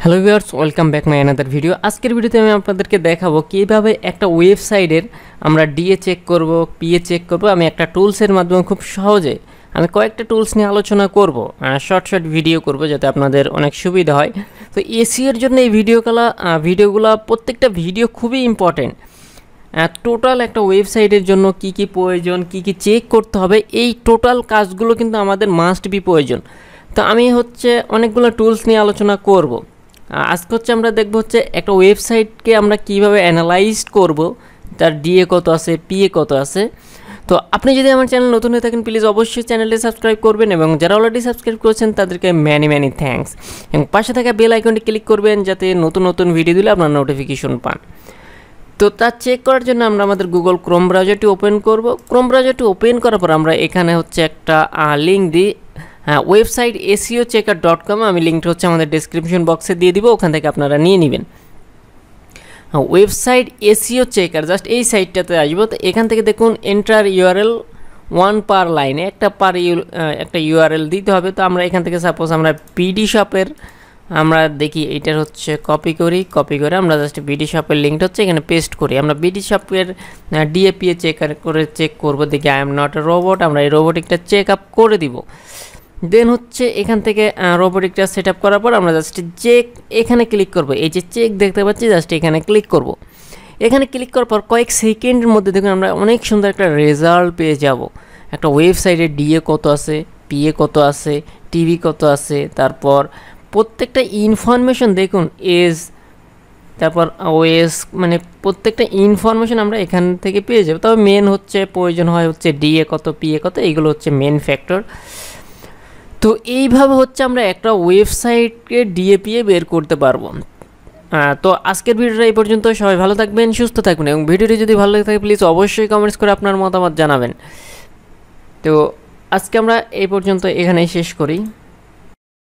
Hello viewers, welcome back my another video. আজকের ভিডিওতে আমি আপনাদেরকে দেখাবো কীভাবে একটা ওয়েবসাইটের আমরা ডিএ চেক করব, পিএ চেক করব। আমি একটা টুলসের মাধ্যমে খুব সহজে আমি কয়েকটা টুলস নিয়ে আলোচনা করব, শর্ট ভিডিও করব যাতে আপনাদের অনেক সুবিধা হয়। তো এসইওর জন্য এই ভিডিওগুলো প্রত্যেকটা ভিডিও খুবই ইম্পর্টেন্ট। টোটাল একটা ওয়েবসাইটের জন্য কি কি প্রয়োজন, কি কি চেক করতে হবে, এই টোটাল কাজগুলো কিন্তু আমাদের মাস্ট বি প্রয়োজন। তো আমি অনেকগুলো টুলস নিয়ে আলোচনা করব। আজকে আমরা দেখব একটা ওয়েবসাইটকে আমরা কিভাবে অ্যানালাইজ করব, তার ডিএ কত আছে, পিএ কত আছে। তো আপনি যদি আমার চ্যানেল নতুন হয়ে থাকেন প্লিজ অবশ্যই চ্যানেলটি সাবস্ক্রাইব করবেন, এবং যারা অলরেডি সাবস্ক্রাইব করেছেন তাদেরকে ম্যানি থ্যাঙ্কস। এবং পাশে থাকা বেল আইকনটি ক্লিক করবেন যাতে নতুন ভিডিও দিলে আপনার নোটিফিকেশন পান। তো তা চেক করার জন্য আমরা আমাদের গুগল ক্রোম ব্রাউজারটি ওপেন করব। ক্রোম ব্রাউজারটি ওপেন করার পর আমরা এখানে একটা লিঙ্ক দিই, ওয়েবসাইট SEOchecker.com। আমি লিঙ্কটা আমাদের ডেসক্রিপশন বক্সে দিয়ে দিব, ওখান থেকে আপনারা নিয়ে নেবেন। ওয়েবসাইট SEO চেকার, জাস্ট এই সাইটটাতে আসবো। তো এখান থেকে দেখুন এন্টার ইউআরএল 1 পার লাইনে একটা ইউআরএল দিতে হবে। তো আমরা এখান থেকে সাপোজ আমরা বিডি শপের আমরা দেখি এইটার কপি করে আমরা জাস্ট বিডি শপের লিঙ্কটা এখানে পেস্ট করি। আমরা বিডি শপের ডিএপিএ চেক করব, দেখি I am not a robot. আমরা এই রোবোটিকটা চেক আপ করে দিব। দেন এখান থেকে রোবোটিকটা সেট আপ করার পর আমরা জাস্ট চেক এখানে ক্লিক করব। এই যে চেক দেখতে পাচ্ছি, জাস্ট এখানে ক্লিক করব। এখানে ক্লিক করার পর কয়েক সেকেন্ডের মধ্যে দেখুন আমরা অনেক সুন্দর একটা রেজাল্ট পেয়ে যাব। একটা ওয়েবসাইটের ডিএ কত আছে, পিএ কত আছে, টিভি কত আছে, তারপর প্রত্যেকটা ইনফরমেশন দেখুন, এজ, তারপর ওএস, মানে প্রত্যেকটা ইনফরমেশন আমরা এখান থেকে পেয়ে যাব। তবে মেন প্রয়োজন হয় ডিএ কত, পিএ কত, এইগুলো মেন ফ্যাক্টর। তো এইভাবে আমরা একটা ওয়েবসাইটকে ডিএপিএ বের করতে পারবো। তো আজকের ভিডিওটা এই পর্যন্ত। সবাই ভালো থাকবেন, সুস্থ থাকবেন, এবং ভিডিওটি যদি ভালো লাগে থাকে প্লিজ অবশ্যই কমেন্টস করে আপনার মতামত জানাবেন। তো আজকে আমরা এই পর্যন্ত এখানেই শেষ করি।